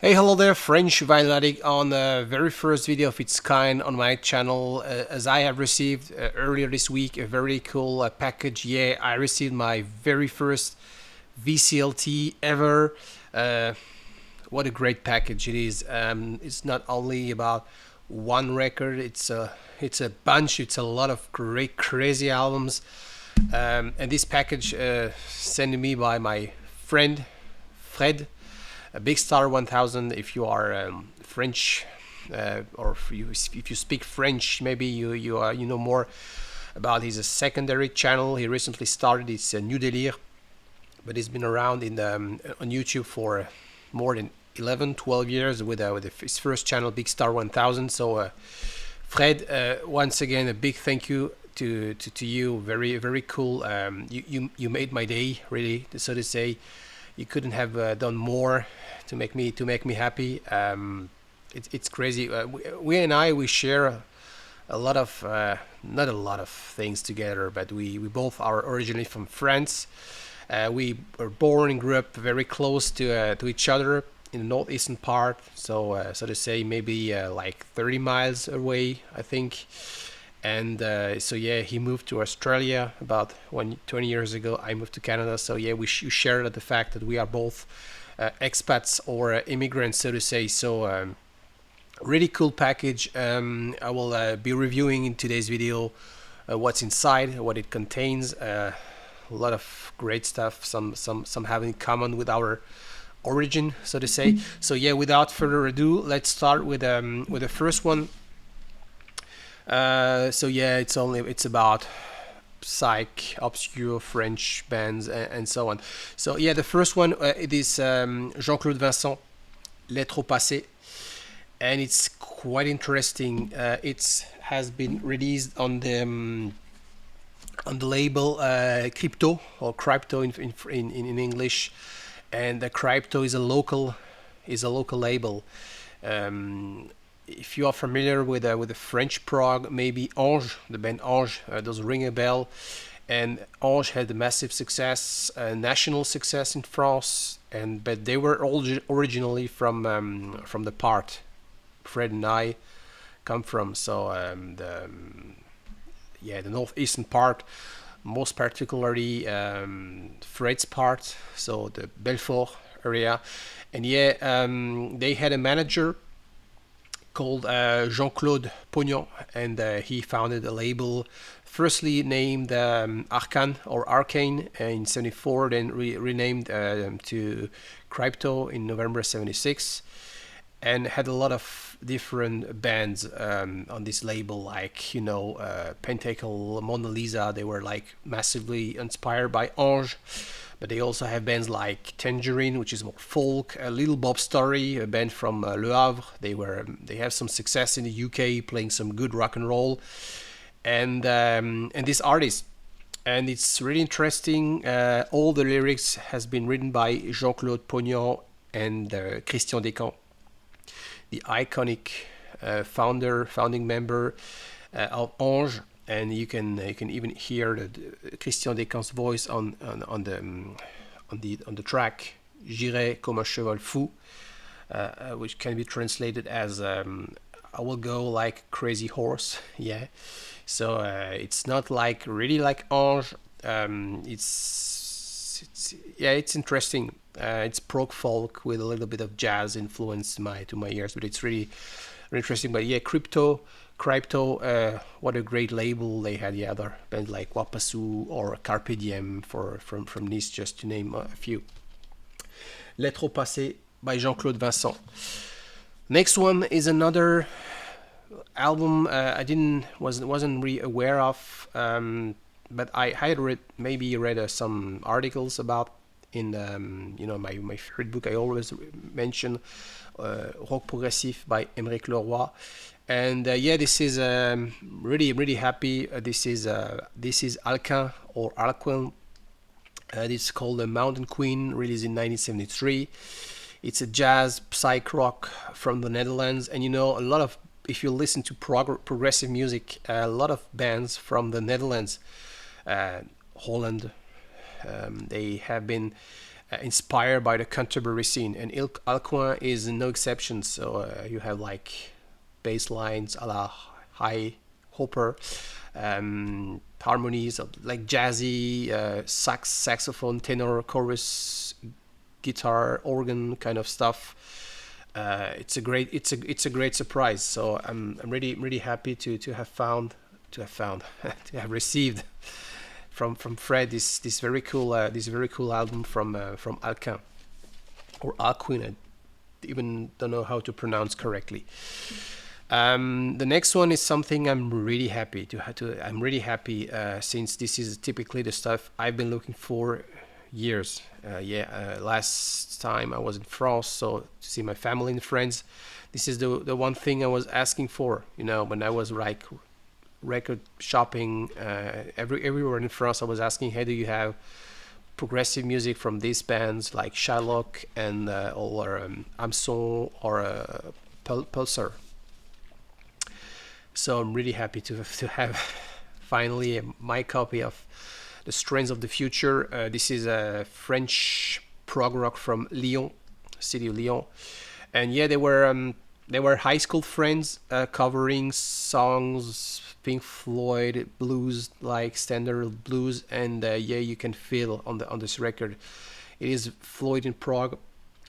Hey, hello there, French vinyl addict on the very first video of its kind on my channel. As I have received earlier this week a very cool package. Yeah, I received my very first VCLT ever. Uh, what a great package it is. It's not only about one record, it's a bunch, it's a lot of great crazy albums. And this package sent to me by my friend Fred, a Big Star 1000. If you are French, or if you speak French, maybe you know more about his secondary channel. He recently started. It's New Délire, but he's been around on YouTube for more than 11, 12 years with his first channel, Big Star 1000. So Fred, once again, a big thank you to you. Very, very cool. You made my day, really, so to say. You couldn't have done more to make me happy. It's crazy. We and we share a lot of not a lot of things together, but we both are originally from France. We were born and grew up very close to each other in the northeastern part, so to say, maybe like 30 miles away, I think. And so yeah, he moved to Australia about 20 years ago. I moved to Canada. So yeah, we share the fact that we are both expats or immigrants, so to say. So really cool package. I will be reviewing in today's video what's inside, what it contains. A lot of great stuff. Some have in common with our origin, so to say. So yeah, without further ado, let's start with the first one. So yeah, it's about psych, obscure French bands, and so on. So yeah, the first one, it is Jean-Claude Vincent, Lettres au passé, and it's quite interesting. It has been released on the label Crypto, or Crypto in English, and the Crypto is a local label. If you are familiar with the French prog, maybe Ange, the band Ange, does ring a bell. And Ange had a massive success, national success in France, but they were originally from the part Fred and I come from. So the northeastern part, most particularly Fred's part, so the Belfort area. And yeah, they had a manager called Jean-Claude Pognon, and he founded a label firstly named Arcane or Arcane in 74, then renamed to Crypto in November 76, and had a lot of different bands on this label, like Pentacle, Mona Lisa. They were like massively inspired by Ange. But they also have bands like Tangerine, which is more folk, Little Bob Story, a band from Le Havre. They have some success in the UK, playing some good rock and roll, and this artist. And it's really interesting. All the lyrics has been written by Jean-Claude Pognon and Christian Descamps, the iconic founding member of Ange. And you can even hear the Christian Descamps' voice on the track "J'irai comme un cheval fou," which can be translated as "I will go like a crazy horse." Yeah, so it's not like really like Ange. It's interesting. It's prog folk with a little bit of jazz influence to my ears, but it's really interesting. But yeah, Crypto, what a great label. They had the other bands like Wapasu or Carpe Diem from Nice, just to name a few. Lettres au passé by Jean-Claude Vincent. Next one is another album I wasn't really aware of, but I had read some articles about in my favorite book. I always mention Rock Progressif by Émeric Leroy. And yeah, this is really happy. This is Alquin or Alquin. It's called The Mountain Queen, released in 1973. It's a jazz psych rock from the Netherlands, and a lot of, if you listen to progressive music, a lot of bands from the Netherlands, Holland, they have been inspired by the Canterbury scene, and Alcuin is no exception. So you have like bass lines a la high Hopper, harmonies of like jazzy saxophone, tenor, chorus, guitar, organ kind of stuff. It's a great surprise. So I'm really happy to have found to to have received from Fred this very cool album from Alcuin or Alcuin. I even don't know how to pronounce correctly. The next one is something I'm really happy I'm really happy since this is typically the stuff I've been looking for years. Last time I was in France, so to see my family and friends, this is the one thing I was asking for. You know, when I was like record shopping everywhere in France, I was asking, hey, do you have progressive music from these bands like Shylock and or Hamson or Pulsar? So I'm really happy to have finally my copy of The Strains of the Future. This is a French prog rock from Lyon, city of Lyon, and yeah, they were high school friends covering songs, Pink Floyd blues, like standard blues, and yeah, you can feel on this record, it is Floyd in Prog,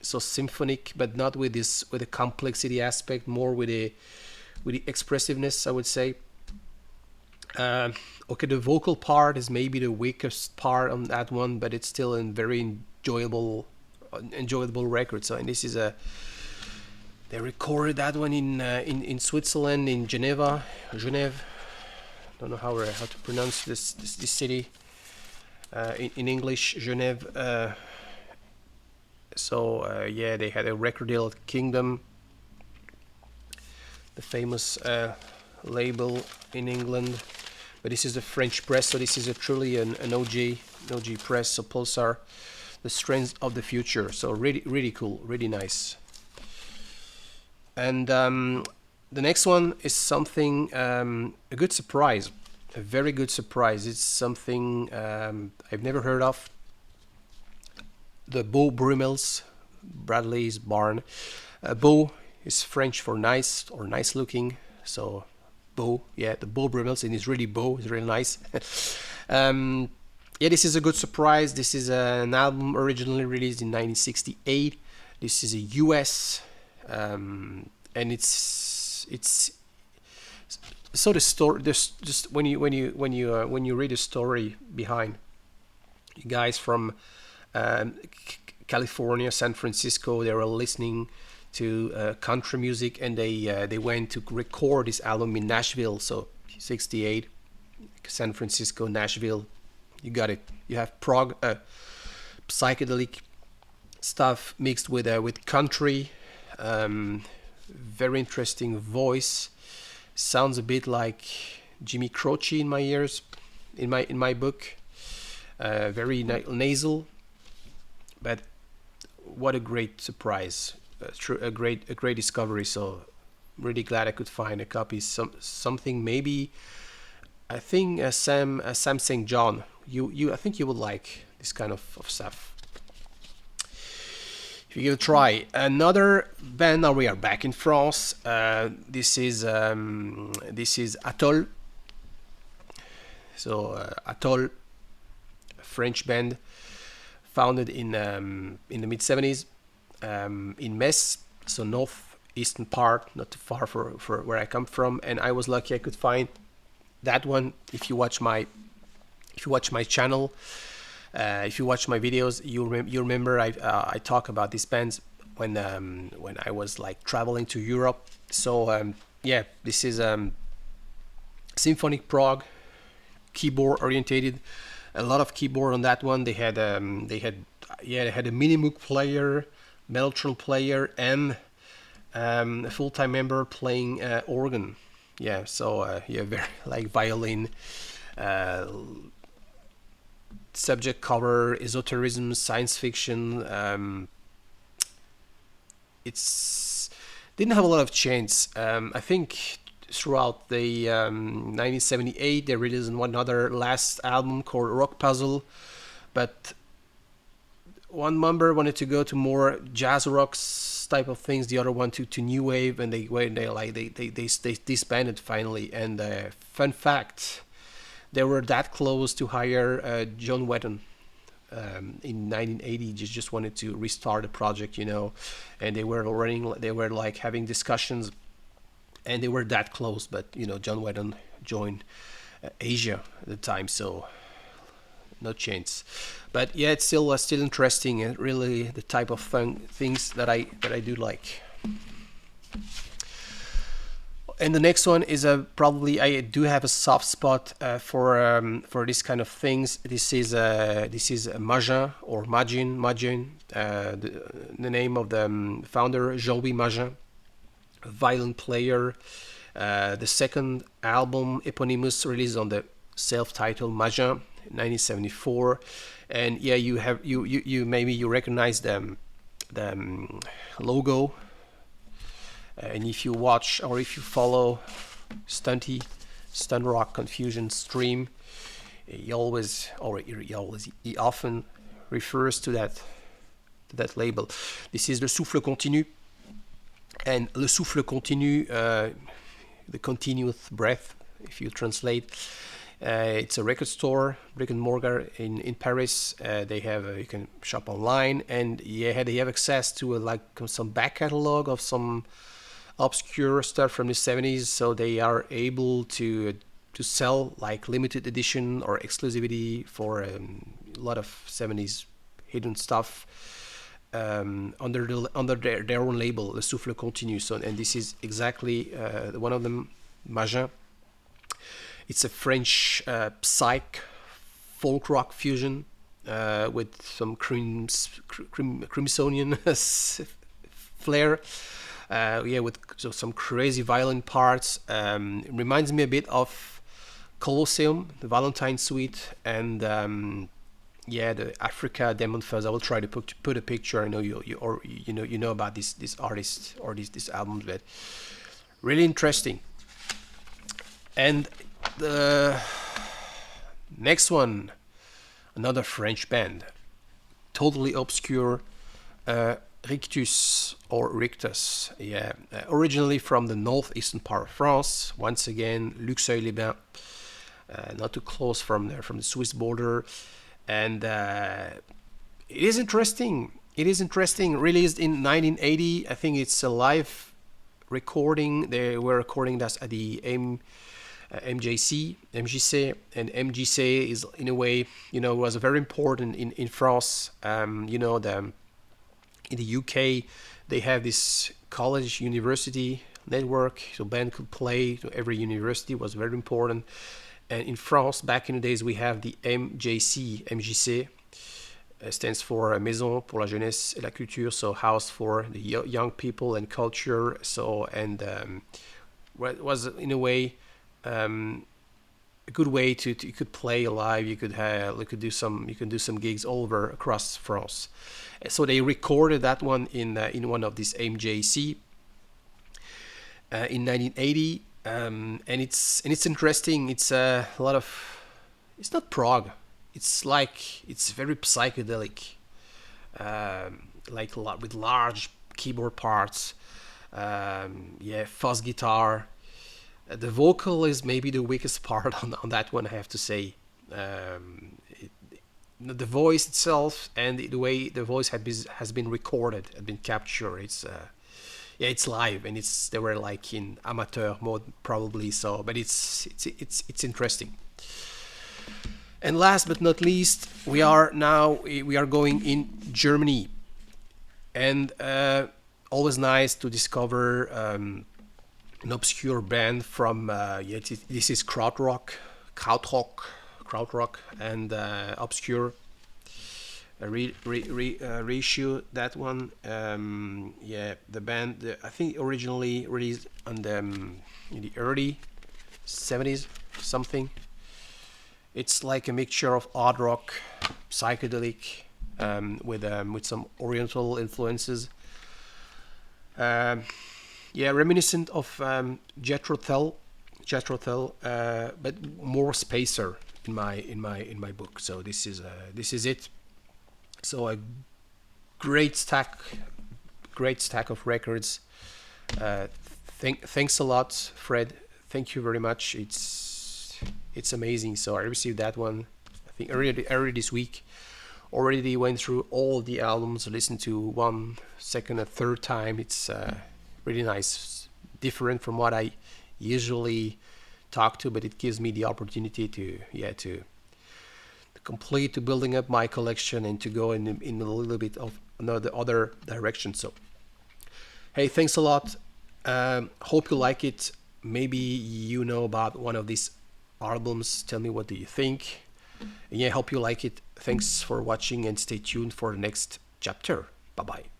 so symphonic, but not with the complexity aspect, more with the expressiveness, I would say. Okay, the vocal part is maybe the weakest part on that one, but it's still a very enjoyable record. So, and this is they recorded that one in Switzerland, in Geneva. Don't know how to pronounce this city in English, Genève. Yeah, they had a record deal at Kingdom, the famous label in England, but this is the French press, so this is truly an OG press. So Pulsar, The Strains of the Future, so really cool, really nice. And the next one is something a good surprise, a very good surprise. It's something I've never heard of. The Beau Brummels, Bradley's Barn. Beau is French for nice or nice looking, so Beau, yeah, the Beau Brummels, and it's really Beau, it's really nice. Yeah, this is a good surprise. This is an album originally released in 1968. This is a US, and it's so the story. Just when you read the story behind, you guys from California, San Francisco, they were listening to country music, and they went to record this album in Nashville. So 68, San Francisco, Nashville, you got it. You have prog, psychedelic stuff mixed with country. Very interesting voice. Sounds a bit like Jimmy Croce in my ears, in my book. Very nasal, but what a great surprise! A great discovery. So really glad I could find a copy. Something maybe. I think Sam St. John. I think you would like this kind of stuff. If you give it a try. Another band. Now we are back in France. This is Atoll. So Atoll, French band, founded in the mid 70s in Metz, so northeastern part, not too far for where I come from. And I was lucky I could find that one. If you watch my channel, if you watch my videos, you remember I talk about these bands when I was like traveling to Europe. So yeah, this is symphonic prog, keyboard orientated, a lot of keyboard on that one. They had a mini Moog player, Mellotron player, and a full-time member playing organ. Yeah, so yeah, very like violin, subject cover, esotericism, science fiction. It's didn't have a lot of chance. I think throughout the 1978 they released one other last album called Rock Puzzle, but one member wanted to go to more jazz rocks type of things, the other one to new wave, and they disbanded finally. And fun fact, they were that close to hire John Wetton in 1980. Just wanted to restart the project, and they were like having discussions, and they were that close. But John Wetton joined Asia at the time, so no chance. But yeah, it's still interesting, and really the type of things that I do like. And the next one is probably I do have a soft spot for this kind of things. This is Magin or Magin. The name of the founder, Jean-Louis Magin, a violin player. The second album, Eponymous, released on the self-titled Magin, 1974. And yeah, you maybe you recognize the logo. And if you watch or if you follow Stunt Rock Confusion stream, he often refers to that label. This is Le Souffle Continu, and Le Souffle Continu, the continuous breath, if you translate. It's a record store, brick and mortar in Paris. They have you can shop online, and yeah, they have access to some back catalog of some obscure stuff from the 70s, so they are able to sell like limited edition or exclusivity for a lot of 70s hidden stuff under their own label, Le Souffle Continu. So, and this is exactly one of them, Magin. It's a French psych folk rock fusion with some Crimsonian flair. With some crazy violin parts. Reminds me a bit of Colosseum, the Valentine Suite, and the Africa Demon Fuzz. I will try to put a picture. I know you know about this artist or this album, but really interesting. And the next one, another French band, totally obscure. Rictus or Rictus, originally from the northeastern part of France. Once again, Luxeuil-les-Bains, not too close from the Swiss border, and it is interesting. It is interesting. Released in 1980, I think it's a live recording. They were recording that at the MJC, and MJC is in a way, was very important in France. In the UK, they have this college university network, so band could play to every university. Was very important. And in France, back in the days, we have the MJC stands for Maison pour la Jeunesse et la Culture, so house for the young people and culture. So it was in a way a good way to you could play live. You could do some gigs all over across France. So they recorded that one in one of these MJC in 1980, and it's interesting. It's a lot of. It's not prog. It's very psychedelic, with large keyboard parts. Fuzz guitar. The vocal is maybe the weakest part on that one, I have to say. The voice itself and the way the voice has been recorded, had been captured. It's live, and they were like in amateur mode probably. So, but it's interesting. And last but not least, we are going in Germany, and always nice to discover an obscure band from this is Krautrock, and obscure reissue that one. The band I think originally released on in the early 70s something. It's like a mixture of hard rock, psychedelic, with some oriental influences. Reminiscent of Jethro Tull, but more spacer in my book. So this is it. So great stack, of records. Thanks a lot, Fred. Thank you very much. It's amazing. So I received that one, I think earlier this week. Already went through all the albums, listened to one, second, a third time. It's really nice, different from what I usually talk to, but it gives me the opportunity to complete, to building up my collection and to go in a little bit of another other direction. So hey, thanks a lot. Hope you like it. Maybe you know about one of these albums. Tell me, what do you think? And yeah, hope you like it. Thanks for watching and stay tuned for the next chapter. Bye bye.